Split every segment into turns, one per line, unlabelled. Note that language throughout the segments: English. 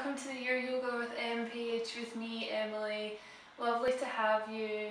welcome to the Your Yoga with Em page with me, Emily. Lovely to have you.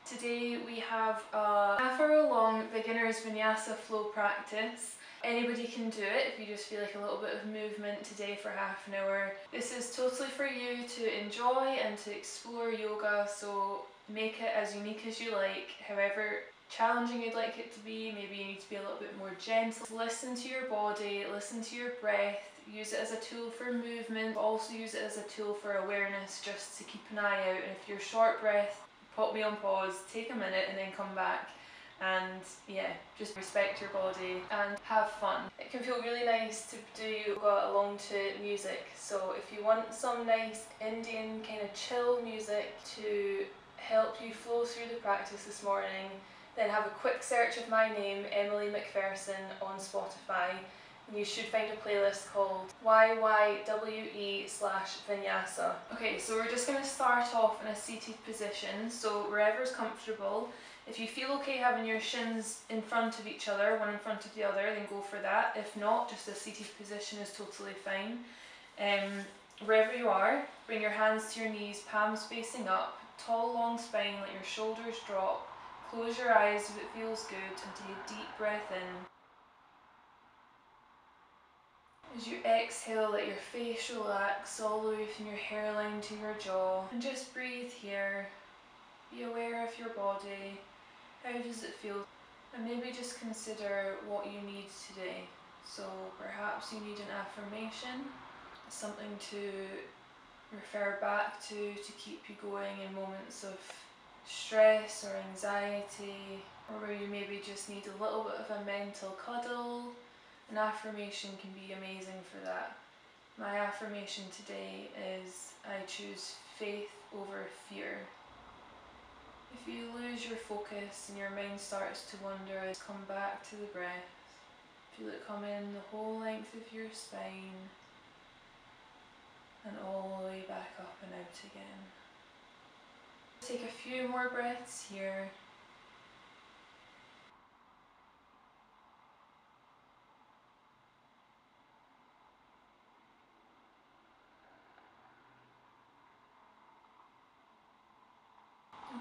Today we have a half-hour long beginner's Vinyasa flow practice. Anybody can do it if you just feel like a little bit of movement today for half an hour. This is totally for you to enjoy and to explore yoga, so make it as unique as you like, however challenging you'd like it to be. Maybe you need to be a little bit more gentle. Listen to your body, listen to your breath, use it as a tool for movement, but also use it as a tool for awareness, just to keep an eye out. And if you're short breath, pop me on pause, take a minute and then come back. And yeah, just respect your body and have fun. It can feel really nice to do yoga along to music, so if you want some nice Indian kind of chill music to help you flow through the practice this morning, then have a quick search of my name, Emily McPherson, on Spotify. And you should find a playlist called YYWE/Vinyasa. Okay, so we're just going to start off in a seated position, so wherever's comfortable. If you feel okay having your shins in front of each other, one in front of the other, then go for that. If not, just a seated position is totally fine. Wherever you are, bring your hands to your knees, palms facing up, tall long spine, let your shoulders drop. Close your eyes if it feels good and take a deep breath in. As you exhale, let your face relax all the way from your hairline to your jaw. And just breathe here. Be aware of your body. How does it feel? And maybe just consider what you need today. So perhaps you need an affirmation, something to refer back to keep you going in moments of stress or anxiety, or where you maybe just need a little bit of a mental cuddle. An affirmation can be amazing for that. My affirmation today is I choose faith over fear. If you lose your focus and your mind starts to wander, come back to the breath. Feel it come in the whole length of your spine and all the way back up and out again. Take a few more breaths here.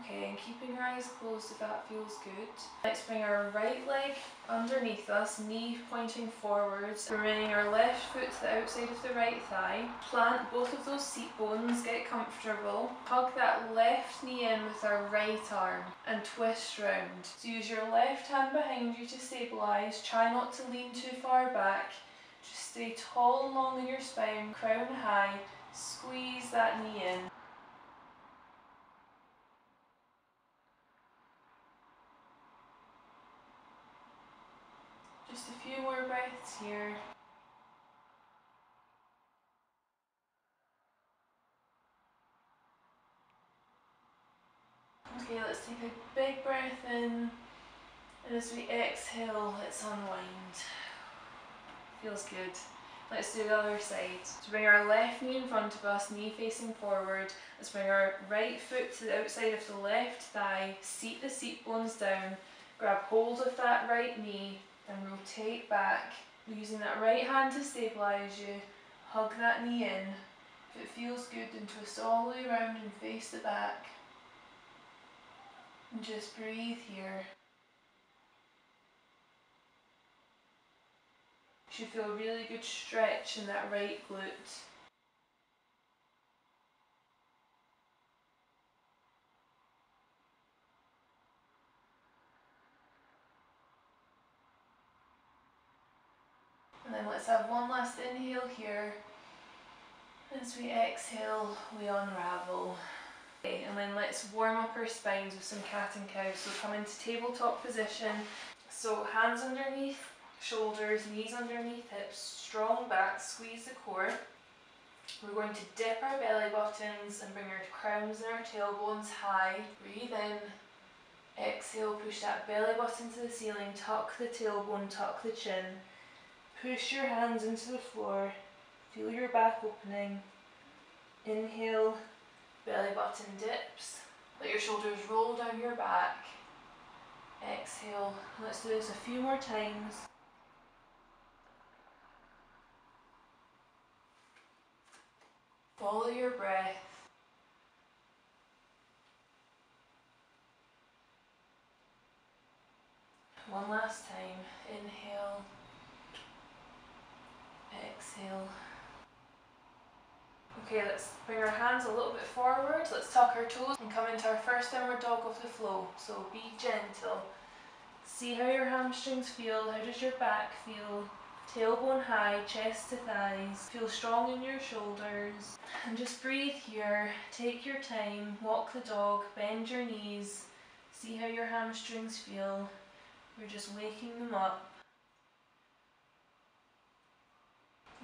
Okay, and keeping your eyes closed if that feels good. Let's bring our right leg underneath us, knee pointing forwards. Bringing our left foot to the outside of the right thigh. Plant both of those seat bones, get comfortable. Hug that left knee in with our right arm and twist round. So use your left hand behind you to stabilise. Try not to lean too far back. Just stay tall and long in your spine, crown high. Squeeze that knee in. Just a few more breaths here. Okay, let's take a big breath in, and as we exhale, let's unwind. Feels good. Let's do the other side. So bring our left knee in front of us, knee facing forward. Let's bring our right foot to the outside of the left thigh, seat the seat bones down, grab hold of that right knee, and rotate back, using that right hand to stabilise you. Hug that knee in. If it feels good, then twist all the way around and face the back. And just breathe here. You should feel a really good stretch in that right glute. And then let's have one last inhale here. As we exhale, we unravel. Okay, and then let's warm up our spines with some cat and cow. So come into tabletop position. So hands underneath shoulders, knees underneath hips, strong back, squeeze the core. We're going to dip our belly buttons and bring our crowns and our tailbones high. Breathe in. Exhale, push that belly button to the ceiling, tuck the tailbone, tuck the chin. Push your hands into the floor. Feel your back opening. Inhale, belly button dips. Let your shoulders roll down your back. Exhale. Let's do this a few more times. Follow your breath. One last time. Inhale. Exhale. Okay, let's bring our hands a little bit forward. Let's tuck our toes and come into our first downward dog of the flow. So be gentle. See how your hamstrings feel. How does your back feel? Tailbone high, chest to thighs. Feel strong in your shoulders. And just breathe here. Take your time. Walk the dog. Bend your knees. See how your hamstrings feel. We're just waking them up.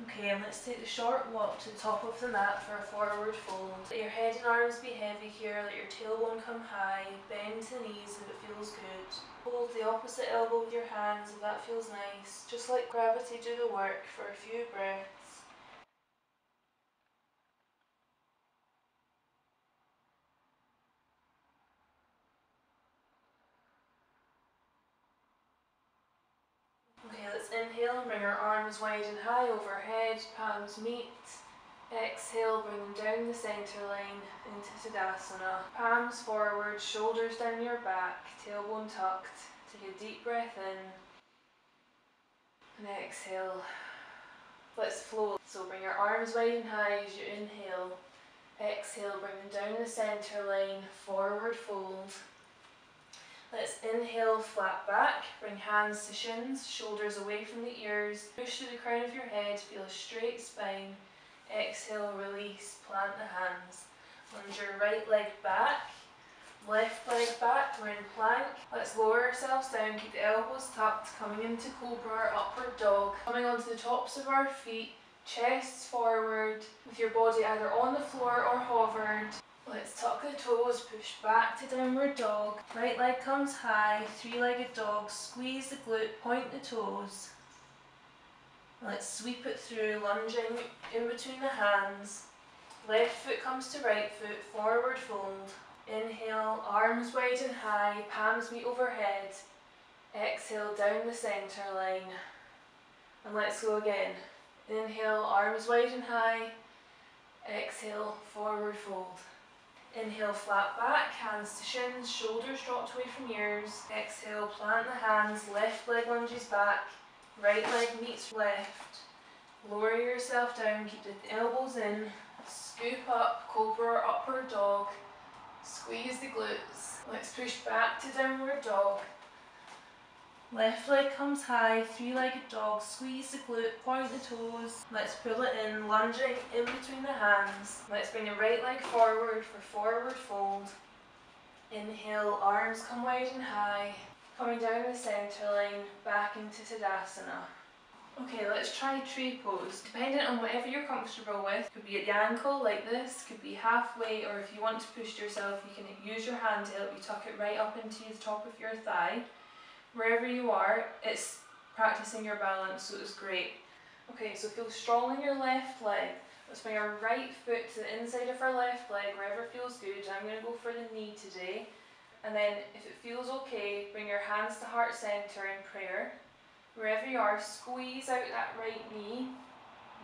Okay, and let's take the short walk to the top of the mat for a forward fold. Let your head and arms be heavy here, let your tailbone come high, bend the knees if it feels good. Hold the opposite elbow with your hands if that feels nice. Just let gravity do the work for a few breaths. Okay, let's inhale and bring our arms wide and high overhead, palms meet. Exhale, bring them down the centre line into Tadasana. Palms forward, shoulders down your back, tailbone tucked. Take a deep breath in and exhale. Let's flow. So bring your arms wide and high as you inhale. Exhale, bring them down the centre line, forward fold. Let's inhale, flat back, bring hands to shins, shoulders away from the ears. Push to the crown of your head, feel a straight spine. Exhale, release, plant the hands. Lunge your right leg back, left leg back, we're in plank. Let's lower ourselves down, keep the elbows tucked, coming into cobra or upward dog. Coming onto the tops of our feet, chests forward, with your body either on the floor or hovered. Let's tuck the toes, push back to downward dog. Right leg comes high, three-legged dog, squeeze the glute, point the toes. Let's sweep it through, lunging in between the hands. Left foot comes to right foot, forward fold. Inhale, arms wide and high, palms meet overhead. Exhale, down the centre line. And let's go again. Inhale, arms wide and high. Exhale, forward fold. Inhale, flat back, hands to shins, shoulders dropped away from ears. Exhale, plant the hands, left leg lunges back. Right leg meets left. Lower yourself down, keep the elbows in. Scoop up, cobra or upward dog. Squeeze the glutes. Let's push back to downward dog. Left leg comes high, three-legged dog. Squeeze the glute, point the toes. Let's pull it in, lunging in between the hands. Let's bring the right leg forward for forward fold. Inhale, arms come wide and high. Coming down the centre line, back into Tadasana. Okay, let's try tree pose. Depending on whatever you're comfortable with, could be at the ankle like this, could be halfway, or if you want to push yourself, you can use your hand to help you tuck it right up into the top of your thigh. Wherever you are, it's practicing your balance, so it's great. Okay, so feel strong in your left leg. Let's bring our right foot to the inside of our left leg, wherever feels good. I'm going to go for the knee today. And then, if it feels okay, bring your hands to heart centre in prayer. Wherever you are, squeeze out that right knee,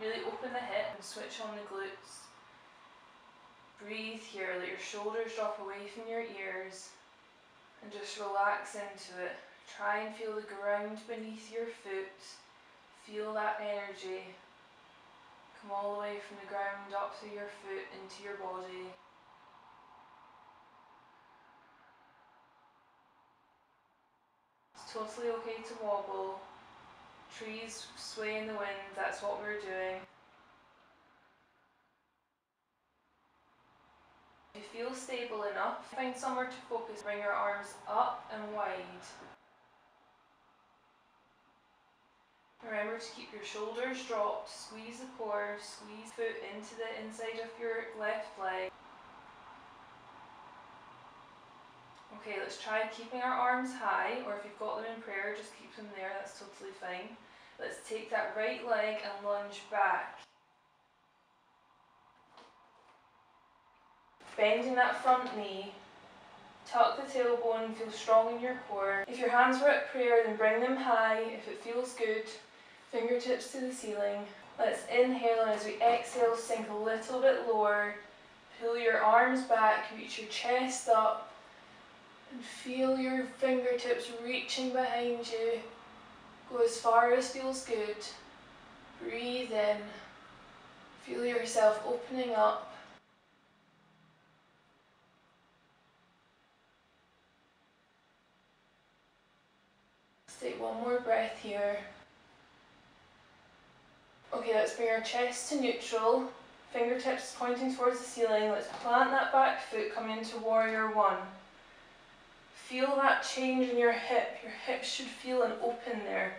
really open the hip and switch on the glutes. Breathe here, let your shoulders drop away from your ears and just relax into it. Try and feel the ground beneath your foot, feel that energy. Come all the way from the ground up through your foot into your body. It's totally okay to wobble. Trees sway in the wind, that's what we're doing. If you feel stable enough, find somewhere to focus. Bring your arms up and wide. Remember to keep your shoulders dropped, squeeze the core, squeeze foot into the inside of your left leg. Okay, let's try keeping our arms high, or if you've got them in prayer, just keep them there, that's totally fine. Let's take that right leg and lunge back. Bending that front knee, tuck the tailbone, feel strong in your core. If your hands were at prayer, then bring them high if it feels good. Fingertips to the ceiling. Let's inhale, and as we exhale, sink a little bit lower. Pull your arms back, reach your chest up, and feel your fingertips reaching behind you. Go as far as feels good. Breathe in. Feel yourself opening up. Let's take one more breath here. Okay, let's bring our chest to neutral. Fingertips pointing towards the ceiling. Let's plant that back foot, come into warrior one. Feel that change in your hip. Your hips should feel an open there.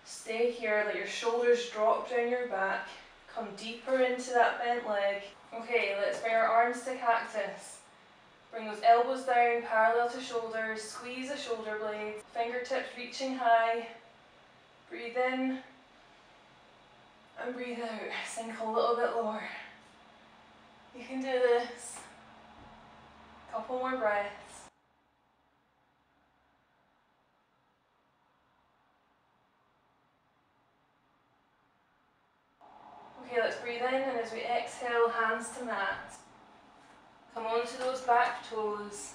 Stay here, let your shoulders drop down your back. Come deeper into that bent leg. Okay, let's bring our arms to cactus. Bring those elbows down, parallel to shoulders. Squeeze the shoulder blades. Fingertips reaching high. Breathe in. And breathe out. Sink a little bit lower. You can do this. Couple more breaths. Okay, let's breathe in, and as we exhale, hands to mat. Come onto those back toes.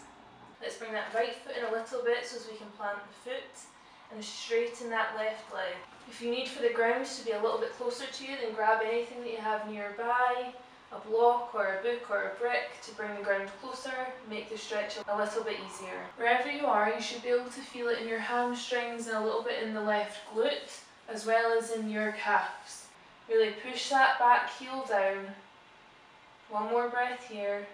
Let's bring that right foot in a little bit so as we can plant the foot and straighten that left leg. If you need for the ground to be a little bit closer to you, then grab anything that you have nearby, a block or a book or a brick, to bring the ground closer, make the stretch a little bit easier. Wherever you are, you should be able to feel it in your hamstrings and a little bit in the left glute, as well as in your calves. Really push that back heel down. One more breath here.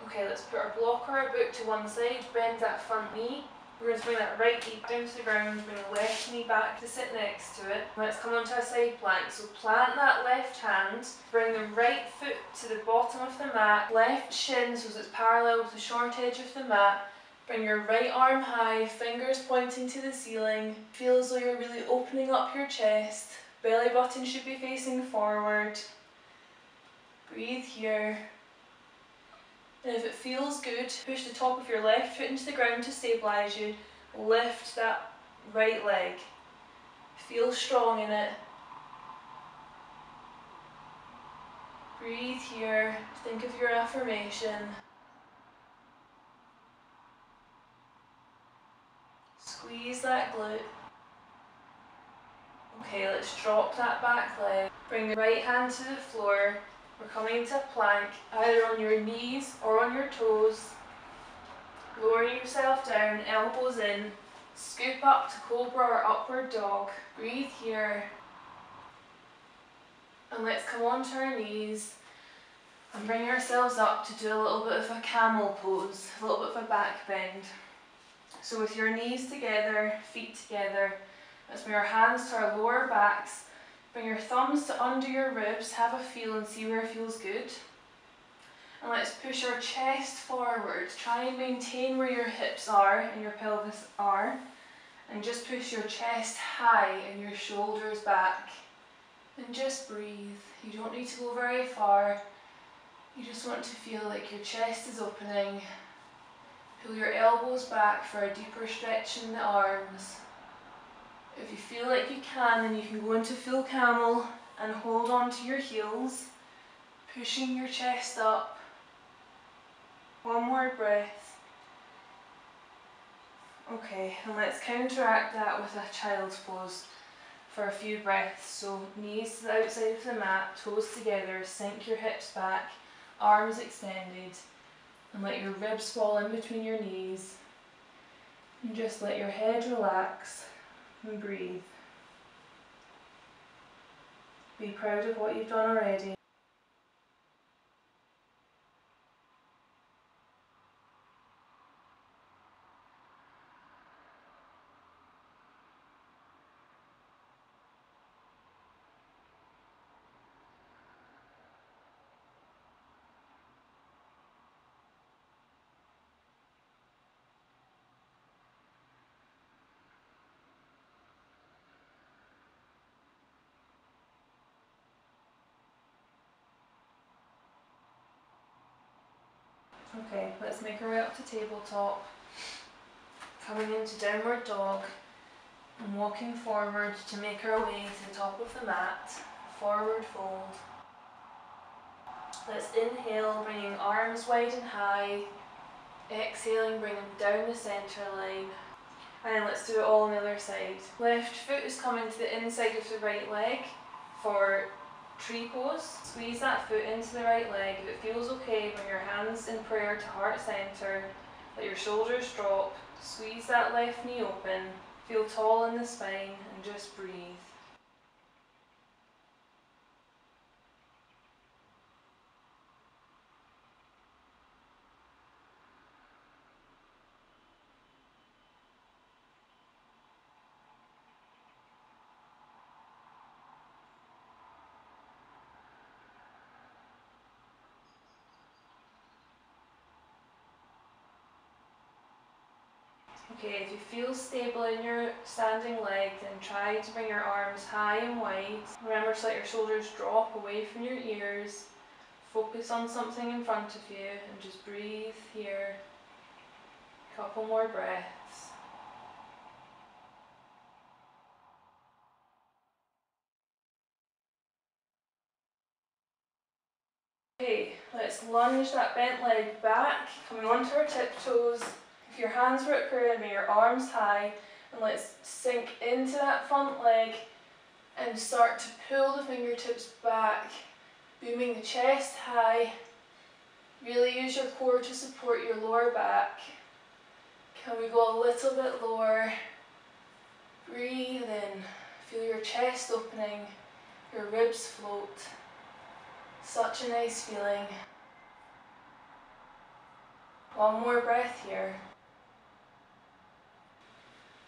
Okay, let's put our block or our book to one side, bend that front knee. We're going to bring that right knee down to the ground, bring the left knee back to sit next to it. Let's come onto a side plank. So plant that left hand, bring the right foot to the bottom of the mat, left shin so it's parallel with the short edge of the mat. Bring your right arm high, fingers pointing to the ceiling. Feel as though you're really opening up your chest. Belly button should be facing forward. Breathe here. And if it feels good, push the top of your left foot into the ground to stabilise you. Lift that right leg. Feel strong in it. Breathe here. Think of your affirmation. Squeeze that glute. Okay, let's drop that back leg. Bring the right hand to the floor. We're coming to plank, either on your knees or on your toes. Lower yourself down, elbows in. Scoop up to cobra or upward dog. Breathe here. And let's come onto our knees and bring ourselves up to do a little bit of a camel pose, a little bit of a back bend. So with your knees together, feet together, let's bring our hands to our lower backs. Bring your thumbs to under your ribs, have a feel and see where it feels good. And let's push our chest forward. Try and maintain where your hips are and your pelvis are. And just push your chest high and your shoulders back. And just breathe. You don't need to go very far. You just want to feel like your chest is opening. Pull your elbows back for a deeper stretch in the arms. If you feel like you can, then you can go into full camel and hold on to your heels, pushing your chest up. One more breath. Okay, and let's counteract that with a child's pose for a few breaths. So knees to the outside of the mat, toes together, sink your hips back, arms extended, and let your ribs fall in between your knees. And just let your head relax. And breathe. Be proud of what you've done already. Okay, let's make our way up to tabletop. coming into downward dog and walking forward to make our way to the top of the mat, forward fold. Let's inhale, bringing arms wide and high, exhaling, bring them down the centre line, and then let's do it all on the other side. Left foot is coming to the inside of the right leg for tree pose. Squeeze that foot into the right leg. If it feels okay, bring your hands in prayer to heart centre. Let your shoulders drop. Squeeze that left knee open. Feel tall in the spine and just breathe. Okay, if you feel stable in your standing leg, then try to bring your arms high and wide. Remember to let your shoulders drop away from your ears. Focus on something in front of you and just breathe here. Couple more breaths. Okay, let's lunge that bent leg back, coming onto our tiptoes. If your hands were at prayer, bring your arms high, and let's sink into that front leg and start to pull the fingertips back, booming the chest high. Really use your core to support your lower back. Can we go a little bit lower? Breathe in, feel your chest opening, your ribs float. Such a nice feeling. One more breath here.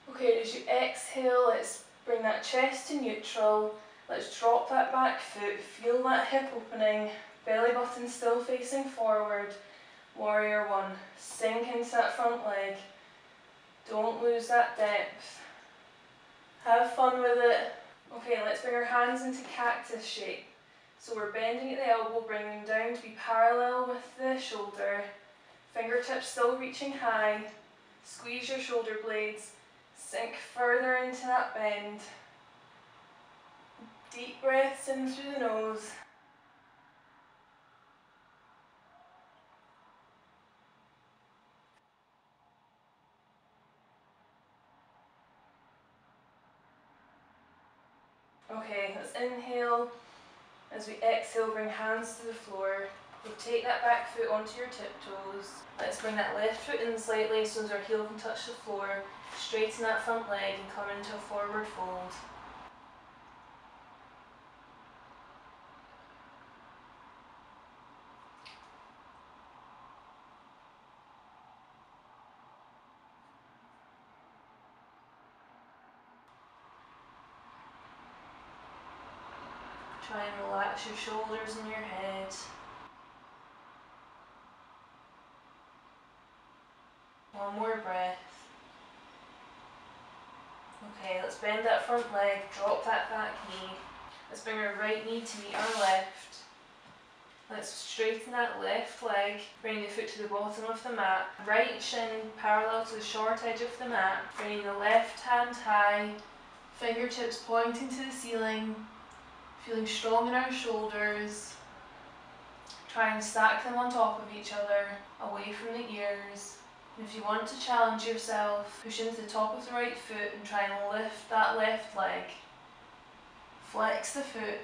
Okay, as you exhale, let's bring that chest to neutral. Let's drop that back foot, feel that hip opening, belly button still facing forward. Warrior one, sink into that front leg. Don't lose that depth. Have fun with it. Okay, let's bring our hands into cactus shape. So we're bending at the elbow, bringing them down to be parallel with the shoulder. Fingertips still reaching high. Squeeze your shoulder blades. Sink further into that bend. Deep breaths in through the nose. Okay, let's inhale. As we exhale, bring hands to the floor. Rotate that back foot onto your tiptoes. Let's bring that left foot in slightly so as our heel can touch the floor. Straighten that front leg and come into a forward fold. Try and relax your shoulders and your head. One more breath. Okay, let's bend that front leg, drop that back knee. Let's bring our right knee to meet our left. Let's straighten that left leg, bring the foot to the bottom of the mat. Right shin parallel to the short edge of the mat. Bringing the left hand high, fingertips pointing to the ceiling. Feeling strong in our shoulders. Try and stack them on top of each other, away from the ears. And if you want to challenge yourself, push into the top of the right foot and try and lift that left leg. Flex the foot.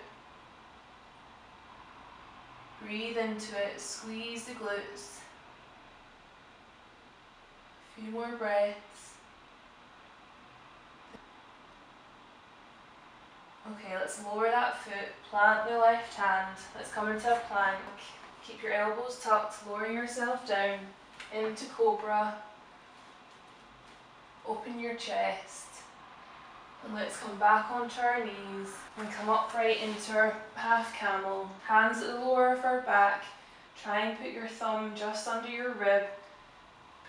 Breathe into it, squeeze the glutes. A few more breaths. Okay, let's lower that foot, plant the left hand. Let's come into a plank. Keep your elbows tucked, lowering yourself down into cobra. Open your chest. And let's come back onto our knees and come upright into our half camel. Hands at the lower of our back. Try and put your thumb just under your rib.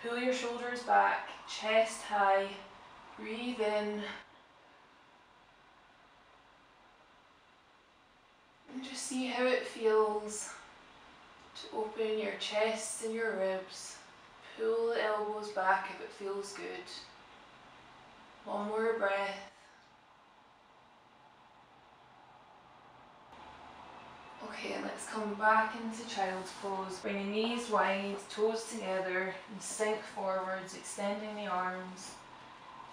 Pull your shoulders back, chest high. Breathe in. And just see how it feels to open your chest and your ribs. Pull the elbows back if it feels good. One more breath. Okay, let's come back into child's pose. Bring your knees wide, toes together, and sink forwards, extending the arms.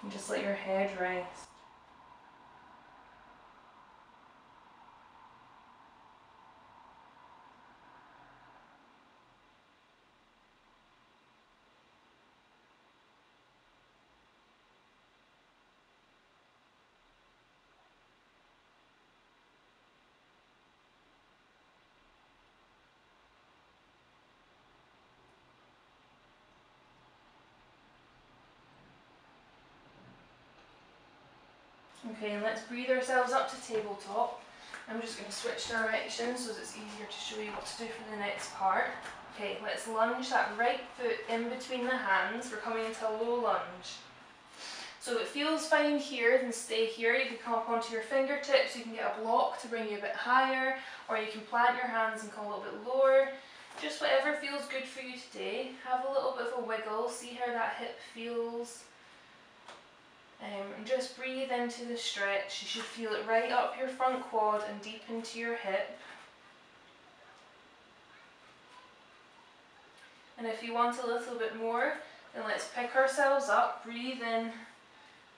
And just let your head rest. Okay, let's breathe ourselves up to tabletop. I'm just going to switch directions so that it's easier to show you what to do for the next part. Okay, let's lunge that right foot in between the hands. We're coming into a low lunge. So if it feels fine here, then stay here. You can come up onto your fingertips, you can get a block to bring you a bit higher, or you can plant your hands and come a little bit lower. Just whatever feels good for you today. Have a little bit of a wiggle, see how that hip feels. And just breathe into the stretch. You should feel it right up your front quad and deep into your hip. And if you want a little bit more, then let's pick ourselves up, breathe in,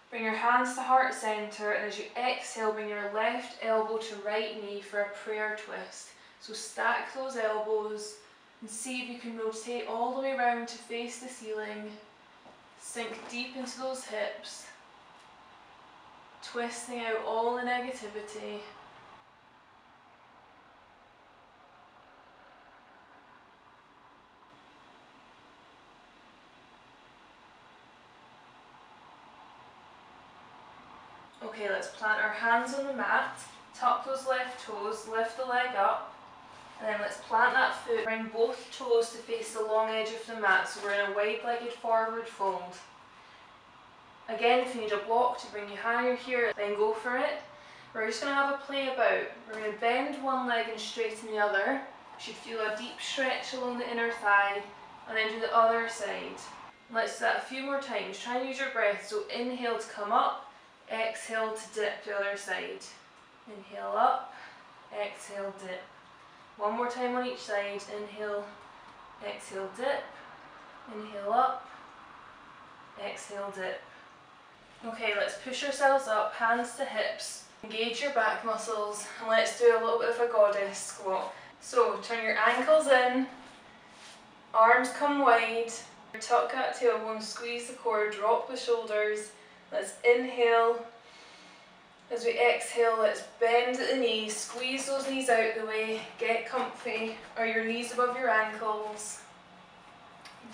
bring your hands to heart center, and as you exhale, bring your left elbow to right knee for a prayer twist. So stack those elbows and see if you can rotate all the way around to face the ceiling. Sink deep into those hips, twisting out all the negativity. Okay, let's plant our hands on the mat, tuck those left toes, lift the leg up, and then let's plant that foot, bring both toes to face the long edge of the mat, so we're in a wide-legged forward fold. Again, if you need a block to bring you higher here, then go for it. We're just going to have a play about. We're going to bend one leg and straighten the other. You should feel a deep stretch along the inner thigh, and then do the other side. Let's do that a few more times. Try and use your breath, so inhale to come up, exhale to dip the other side. Inhale up, exhale, dip. One more time on each side. Inhale, exhale, dip. Inhale up, exhale, dip. Okay, let's push ourselves up, hands to hips. Engage your back muscles, and let's do a little bit of a goddess squat. So turn your ankles in, arms come wide, tuck that tailbone, squeeze the core, drop the shoulders. Let's inhale. As we exhale, let's bend at the knees, squeeze those knees out the way, get comfy, or your knees above your ankles.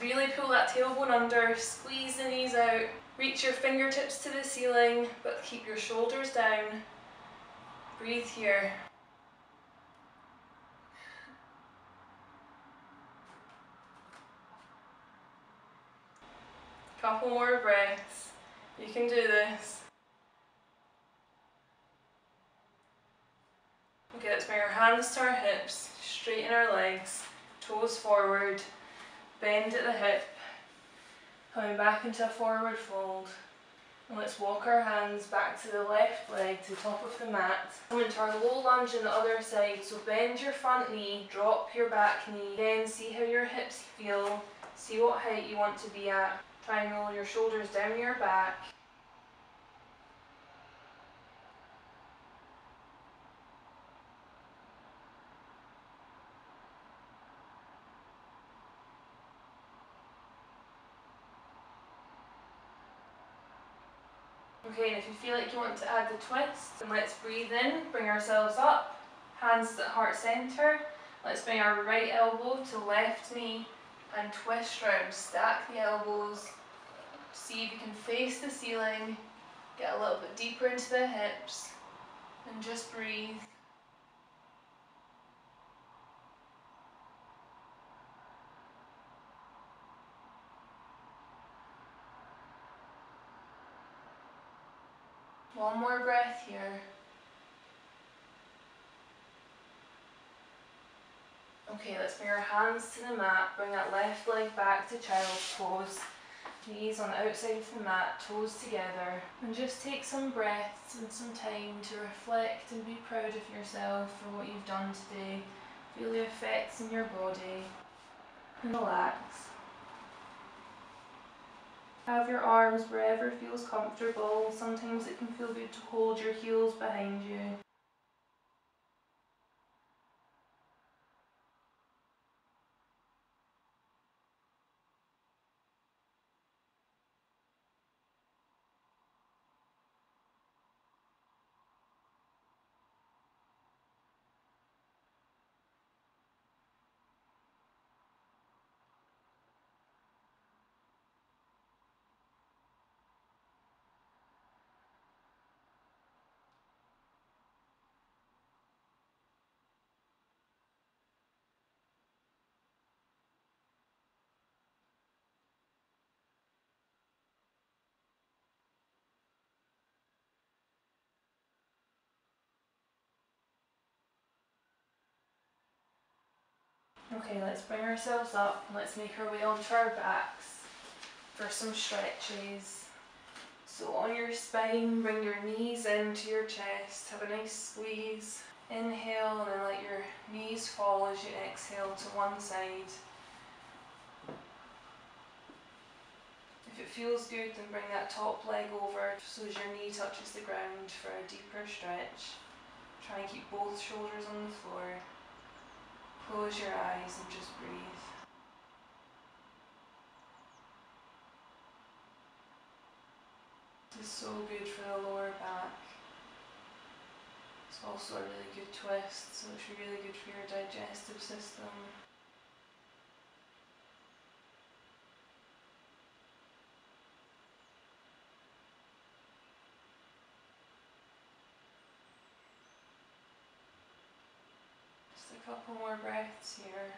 Really pull that tailbone under, squeeze the knees out, reach your fingertips to the ceiling, but keep your shoulders down. Breathe here. Couple more breaths. You can do this. Okay, let's bring our hands to our hips, straighten our legs, toes forward, bend at the hip, coming back into a forward fold. And let's walk our hands back to the left leg to the top of the mat. Come into our low lunge on the other side, so bend your front knee, drop your back knee, then see how your hips feel, see what height you want to be at. Try and roll your shoulders down your back. Okay, and if you feel like you want to add the twist, then let's breathe in, bring ourselves up, hands at heart center. Let's bring our right elbow to left knee and twist round. Stack the elbows. See if you can face the ceiling. Get a little bit deeper into the hips and just breathe. One more breath here. Okay, let's bring our hands to the mat, bring that left leg back to child's pose. Knees on the outside of the mat, toes together, and just take some breaths and some time to reflect and be proud of yourself for what you've done today. Feel the effects in your body and relax. Have your arms wherever feels comfortable. Sometimes it can feel good to hold your heels behind you. Okay, let's bring ourselves up and let's make our way onto our backs for some stretches. So on your spine, bring your knees into your chest, have a nice squeeze. Inhale and then let your knees fall as you exhale to one side. If it feels good, then bring that top leg over so as your knee touches the ground for a deeper stretch. Try and keep both shoulders on the floor. Close your eyes and just breathe. This is so good for the lower back. It's also a really good twist, so it's really good for your digestive system. Just a couple more breaths here.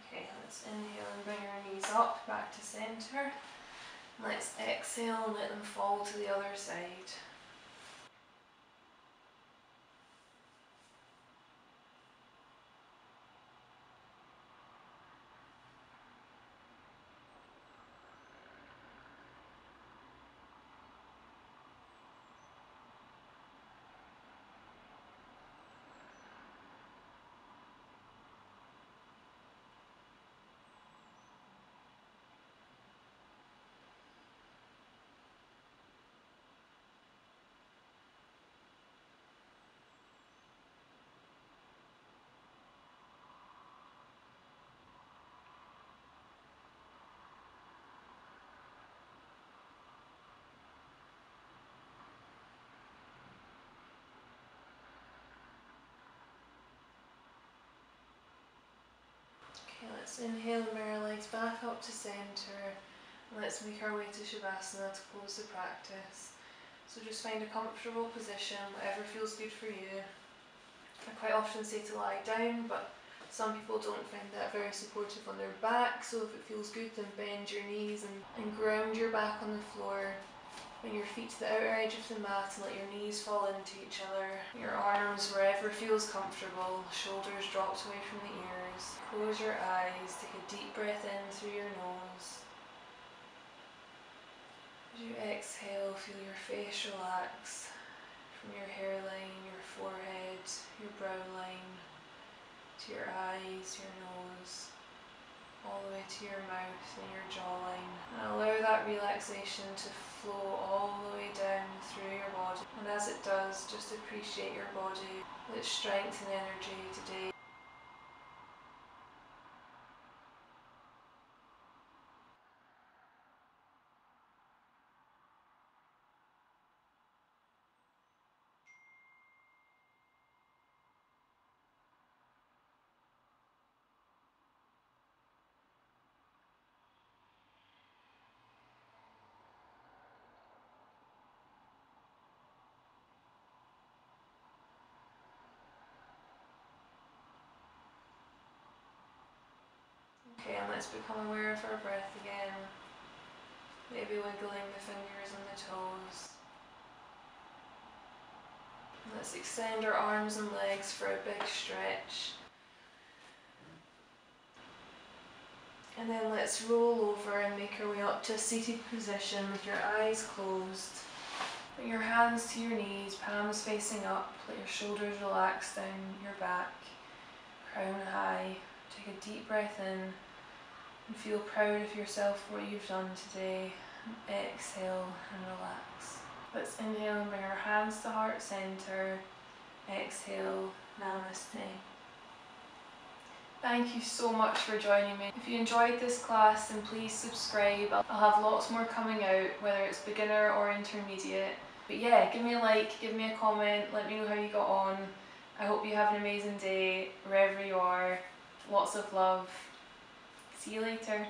Okay, let's inhale and bring our knees up, back to centre. Let's exhale and let them fall to the other side. Okay, let's inhale and bring our legs back up to centre. Let's make our way to Shavasana to close the practice. So just find a comfortable position, whatever feels good for you. I quite often say to lie down, but some people don't find that very supportive on their back, so if it feels good, then bend your knees and ground your back on the floor. Bring your feet to the outer edge of the mat and let your knees fall into each other. Your arms wherever feels comfortable, shoulders dropped away from the ears. Close your eyes, take a deep breath in through your nose. As you exhale, feel your face relax from your hairline, your forehead, your brow line, to your eyes, your nose, all the way to your mouth and your jawline. And allow that relaxation to flow all the way down through your body. And as it does, just appreciate your body, its strength and energy today. Okay, and let's become aware of our breath again. Maybe wiggling the fingers and the toes. Let's extend our arms and legs for a big stretch. And then let's roll over and make our way up to a seated position with your eyes closed. Bring your hands to your knees, palms facing up, let your shoulders relax down your back, crown high. Take a deep breath in and feel proud of yourself for what you've done today. And exhale and relax. Let's inhale and bring our hands to heart center. Exhale, namaste. Thank you so much for joining me. If you enjoyed this class, then please subscribe. I'll have lots more coming out, whether it's beginner or intermediate. But yeah, give me a like, give me a comment, let me know how you got on. I hope you have an amazing day, wherever you are. Lots of love. See you later.